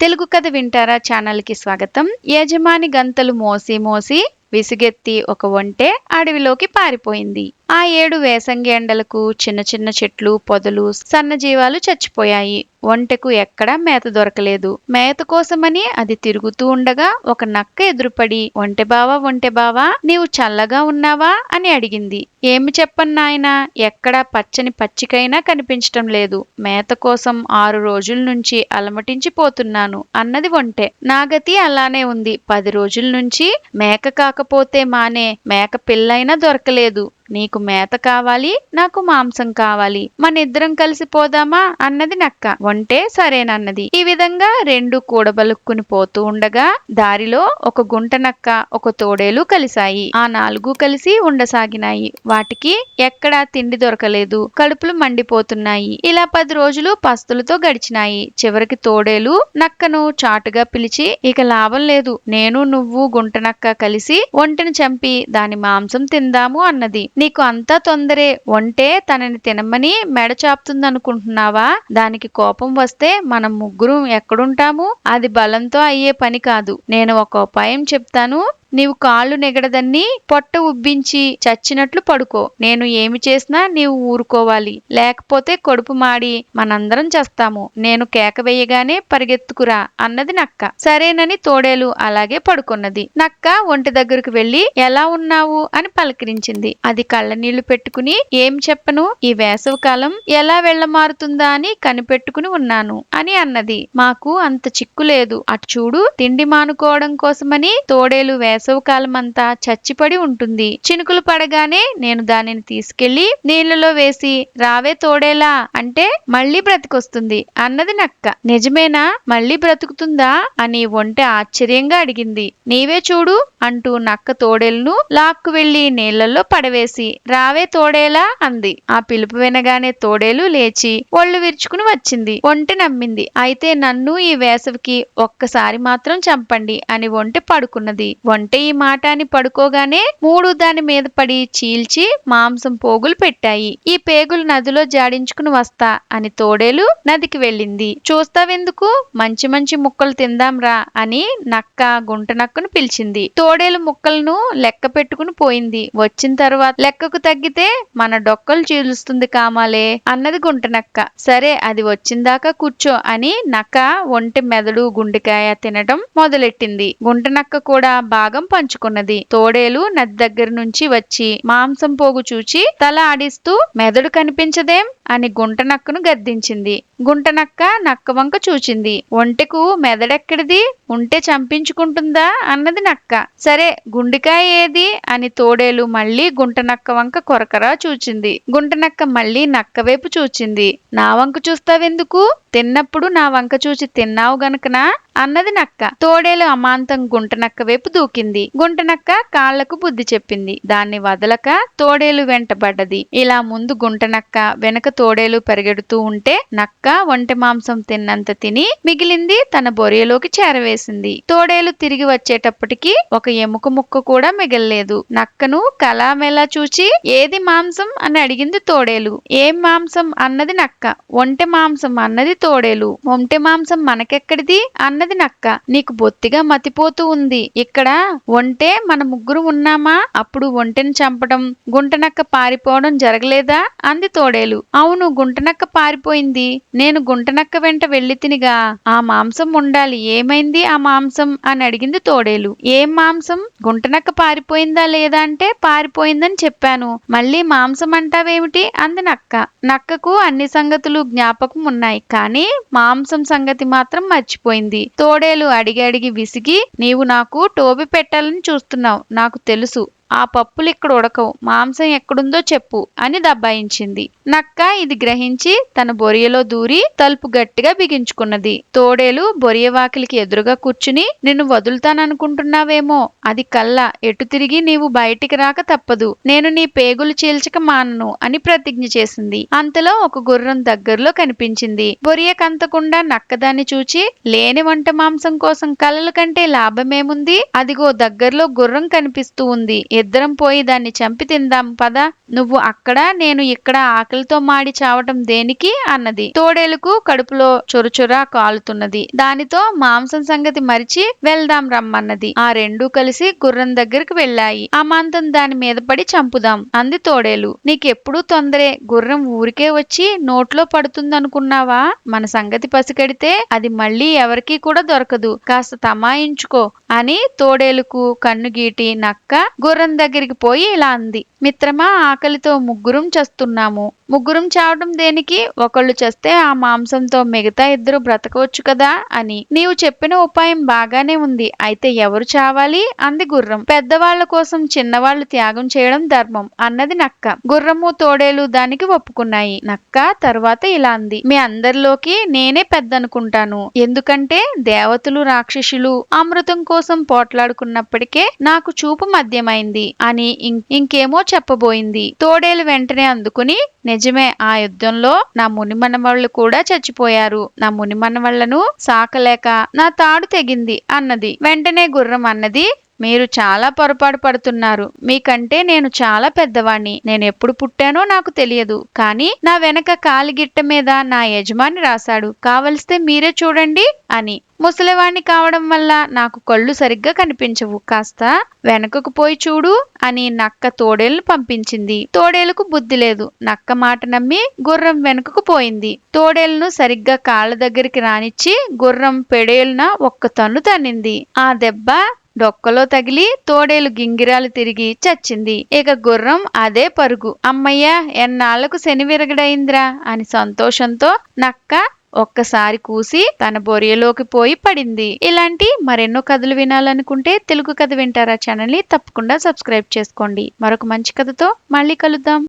తెలుగు కథ వింటారా ఛానల్కి స్వాగతం. యజమాని గంతలు మోసి మోసి విసుగెత్తి ఒక ఒంటె అడవిలోకి పారిపోయింది. ఆ 7 వేసంగి ఎండలకు చిన్న చిన్న చెట్లు, పొదలు, సన్నజీవాలు చచ్చిపోయాయి. ఒంటెకు ఎక్కడా మేత దొరకలేదు. మేత కోసమని అది తిరుగుతూ ఉండగా ఒక నక్క ఎదురుపడి ఒంటె బావా నీవు చల్లగా ఉన్నావా అని అడిగింది. ఏమి చెప్పను నాయనా, ఎక్కడా పచ్చని పచ్చికైనా కనిపించటం లేదు. మేత కోసం 6 రోజుల నుంచి అలమటించిపోతున్నాను అన్నది ఒంటె. నా గతి అలానే ఉంది. 10 రోజుల నుంచి మేక కాకపోతే మానే మేక పిల్లైనా దొరకలేదు. నీకు మేత కావాలి, నాకు మాంసం కావాలి, మనిద్దరం కలిసి పోదామా అన్నది నక్క. ఒంటె సరేనన్నది. ఈ విధంగా 2 కూడబలుక్కుని పోతూ ఉండగా దారిలో ఒక గుంట నక్క, ఒక తోడేలు కలిశాయి. ఆ 4 కలిసి ఉండసాగినాయి. వాటికి ఎక్కడా తిండి దొరకలేదు. కడుపులు మండిపోతున్నాయి. ఇలా 10 రోజులు పస్తులతో గడిచినాయి. చివరికి తోడేలు నక్కను చాటుగా పిలిచి, ఇక లాభం లేదు, నేను నువ్వు గుంట నక్క కలిసి ఒంటెను చంపి దాని మాంసం తిందాము అన్నది. నీకు అంతా తొందరే. ఒంటె తనని తినమని మెడ చాపుతుందనుకుంటున్నావా? దానికి కోపం వస్తే మనం ముగ్గురం ఎక్కడుంటాము? అది బలంతో అయ్యే పని కాదు. నేను ఒక ఉపాయం చెప్తాను. నీవు కాళ్ళు నెగడదన్ని పొట్ట ఉబ్బించి చచ్చినట్లు పడుకో. నేను ఏమి చేసినా నీవు ఊరుకోవాలి, లేకపోతే కడుపు మాడి మనందరం చస్తాము. నేను కేక వేయగానే పరిగెత్తుకురా అన్నది నక్క. సరేనని తోడేలు అలాగే పడుకున్నది. నక్క ఒంటి దగ్గరకు వెళ్లి ఎలా ఉన్నావు అని పలకరించింది. అది కళ్ళనీళ్లు పెట్టుకుని ఏం చెప్పను, ఈ వేసవికాలం ఎలా వెళ్లమారుతుందా అని కనిపెట్టుకుని ఉన్నాను అని అన్నది. మాకు అంత చిక్కు లేదు. అటు చూడు, తిండి మానుకోవడం కోసమని తోడేలు వేసవికాలమంతా చచ్చిపడి ఉంటుంది. చినుకులు పడగానే నేను దానిని తీసుకెళ్లి నీళ్లలో వేసి రావే తోడేలా అంటే మళ్లీ బ్రతికొస్తుంది అన్నది నక్క. నిజమేనా? మళ్లీ బ్రతుకుతుందా అని ఒంటె ఆశ్చర్యంగా అడిగింది. నీవే చూడు అంటూ నక్క తోడేలును లాక్కు వెళ్లి నీళ్లలో పడవేసి రావే తోడేలా అంది. ఆ పిలుపు వినగానే తోడేలు లేచి ఒళ్ళు విరుచుకుని వచ్చింది. ఒంటె నమ్మింది. అయితే నన్ను ఈ వేసవికి ఒక్కసారి మాత్రం చంపండి అని ఒంటె పడుకున్నది. ఒంటె ఈ మాట అని పడుకోగానే 3 దాని మీద పడి చీల్చి మాంసం పోగులు పెట్టాయి. ఈ పేగులు నదిలో జాడించుకుని వస్తా అని తోడేలు నదికి వెళ్ళింది. చూస్తావెందుకు, మంచి మంచి ముక్కలు తిందాంరా అని నక్క గుంట నక్కను పిలిచింది. తోడేలు ముక్కలను లెక్క పెట్టుకుని పోయింది. వచ్చిన తర్వాత లెక్కకు తగ్గితే మన డొక్కలు చీలుస్తుంది కామాలే అన్నది గుంట నక్క. సరే, అది వచ్చిందాకా కూర్చో అని నక్క ఒంటె మెదడు, గుండెకాయ తినటం మొదలెట్టింది. గుంట నక్క కూడా భాగం పంచుకున్నది. తోడేలు నది దగ్గర నుంచి వచ్చి మాంసం పోగు చూచి తల ఆడిస్తూ మెదడు కనిపించదేం అని గుంట నక్కను గద్దించింది. గుంట నక్క నక్క వంక చూచింది. ఒంటెకు మెదడెక్కడిది, ఉంటే చంపించుకుంటుందా అన్నది నక్క. సరే, గుండెకాయ ఏది అని తోడేలు మళ్లీ గుంట నక్క వంక కొరకరా చూచింది. గుంట నక్క మళ్లీ నక్క వైపు చూచింది. నా వంక చూస్తావెందుకు, తిన్నప్పుడు నా వంక చూచి తిన్నావు గనుకనా అన్నది నక్క. తోడేలు అమాంతం గుంట నక్క వైపు దూకింది. గుంట నక్క కాళ్లకు బుద్ధి చెప్పింది. దాన్ని వదలక తోడేలు వెంటబడ్డది. ఇలా ముందు గుంట నక్క, వెనక తోడేలు పరిగెడుతూ ఉంటే నక్క ఒంటె మాంసం తిన్నంత తిని మిగిలింది తన బొరియలోకి చేరవేసింది. తోడేలు తిరిగి వచ్చేటప్పటికి ఒక ఎముక ముక్క కూడా మిగల్లేదు. నక్కను కలామెలా చూచి ఏది మాంసం అని అడిగింది తోడేలు. ఏం మాంసం అన్నది నక్క. ఒంటె మాంసం అన్నది తోడేలు. ఒంటె మాంసం మనకెక్కడిది అన్నది నక్క. నీకు బొత్తిగా మతిపోతూ ఉంది. ఇక్కడ ఒంటె మన ముగ్గురు ఉన్నామా? అప్పుడు ఒంటెను చంపడం, గుంటనక్క పారిపోవడం జరగలేదా అంది తోడేలు. అవును, గుంటనక్క పారిపోయింది. నేను గుంటనక్క వెంట వెళ్లి తినిగా ఆ మాంసం ఉండాలి. ఏమైంది ఆ మాంసం అని అడిగింది తోడేలు. ఏం మాంసం? గుంటనక్క పారిపోయిందా లేదా అంటే పారిపోయిందని చెప్పాను. మళ్ళీ మాంసం అంటావేమిటి అంది నక్క. నక్కకు అన్ని సంగతులు జ్ఞాపకం ఉన్నాయి, కానీ మాంసం సంగతి మాత్రం మర్చిపోయింది. తోడేలు అడిగి అడిగి విసిగి, నీవు నాకు టోపీ పెట్టాలని చూస్తున్నావు, నాకు తెలుసు. ఆ పప్పులు ఇక్కడ ఉడకవు, మాంసం ఎక్కడుందో చెప్పు అని దబ్బాయించింది. నక్క ఇది గ్రహించి తన బొరియలో దూరి తలుపు గట్టిగా బిగించుకున్నది. తోడేలు బొరియ వాకిలికి ఎదురుగా కూర్చుని, నిన్ను వదులుతాననుకుంటున్నావేమో, అది కల్ల, ఎటు తిరిగి నీవు బయటికి రాక తప్పదు. నేను నీ పేగులు చీల్చక మానను అని ప్రతిజ్ఞ చేసింది. అంతలో ఒక గుర్రం దగ్గరలో కనిపించింది. బొరియ కంతకుండా నక్కదాన్ని చూచి, లేని వంట మాంసం కోసం కలల కంటే లాభమేముంది? అదిగో దగ్గరలో గుర్రం కనిపిస్తూ ఉంది, ఇద్దరం పోయి దాన్ని చంపి తిందాం పద. నువ్వు అక్కడ నేను ఇక్కడ ఆకలితో మాడి చావటం దేనికి అన్నది. తోడేలుకు కడుపులో చొరుచొరా కాలుతున్నది. దానితో మాంసం సంగతి మరిచి వెళ్దాం రమ్మన్నది. ఆ రెండూ కలిసి గుర్రం దగ్గరికి వెళ్ళాయి. అమాంతం దాని మీద పడి చంపుదాం అంది తోడేలు. నీకెప్పుడూ తొందరే, గుర్రం ఊరికే వచ్చి నోట్లో పడుతుందనుకున్నావా? మన సంగతి పసిగడితే అది మళ్ళీ ఎవరికీ కూడా దొరకదు, కాస్త తమాయించుకో అని తోడేలుకు కన్నుగీటి నక్క గుర్రం దగ్గరికి పోయి ఇలా అంది. మిత్రమా, ఆకలితో ముగ్గురం చస్తున్నాము. ముగ్గురం చావడం దేనికి? ఒకళ్ళు చస్తే ఆ మాంసంతో మిగతా ఇద్దరు బ్రతకవచ్చు కదా అని. నీవు చెప్పిన ఉపాయం బాగానే ఉంది, అయితే ఎవరు చావాలి అంది గుర్రం. పెద్దవాళ్ల కోసం చిన్నవాళ్లు త్యాగం చేయడం ధర్మం అన్నది నక్క. గుర్రము తోడేలు దానికి ఒప్పుకున్నాయి. నక్క తరువాత ఇలా అంది. మీ అందరిలోకి నేనే పెద్దనుకుంటాను, ఎందుకంటే దేవతలు రాక్షసులు అమృతం కోసం పోట్లాడుకున్నప్పటికే నాకు చూపు మధ్యమైంది అని ఇంకేమో చెప్పబోయింది. తోడేలు వెంటనే అందుకుని, నిజమే, ఆ యుద్ధంలో నా మునిమనవాళ్లు కూడా చచ్చిపోయారు. నా మునిమనవాళ్లను సాకలేక నా తాడు తెగింది అన్నది. వెంటనే గుర్రం అన్నది, మీరు చాలా పొరపాటు పడుతున్నారు. మీకంటే నేను చాలా పెద్దవాణ్ణి. నేనెప్పుడు పుట్టానో నాకు తెలియదు, కానీ నా వెనక కాలిగిట్ట మీద నా యజమాని రాశాడు. కావలిస్తే మీరే చూడండి అని. ముసలివాణ్ణి కావడం వల్ల నాకు కళ్ళు సరిగ్గా కనిపించవు, కాస్త వెనకకు పోయి చూడు అని నక్క తోడేలును పంపించింది. తోడేలుకు బుద్ధి లేదు. నక్క మాట నమ్మి గుర్రం వెనుకకు పోయింది. తోడేలును సరిగ్గా కాళ్ళ దగ్గరికి రానిచ్చి గుర్రం పెడేలున ఒక్క తన్ను తన్నింది. ఆ దెబ్బ డొక్కలో తగిలి తోడేలు గింగిరాలు తిరిగి చచ్చింది. ఇక గుర్రం అదే పరుగు. అమ్మయ్య, ఎన్నాళ్లకు శని విరగడైందిరా అని సంతోషంతో నక్క ఒక్కసారి కూసి తన బొరియలోకి పోయి పడింది. ఇలాంటి మరెన్నో కథలు వినాలనుకుంటే తెలుగు కథ వింటారా ఛానల్ ని తప్పకుండా సబ్స్క్రైబ్ చేసుకోండి. మరొక మంచి కథతో మళ్ళీ కలుద్దాం.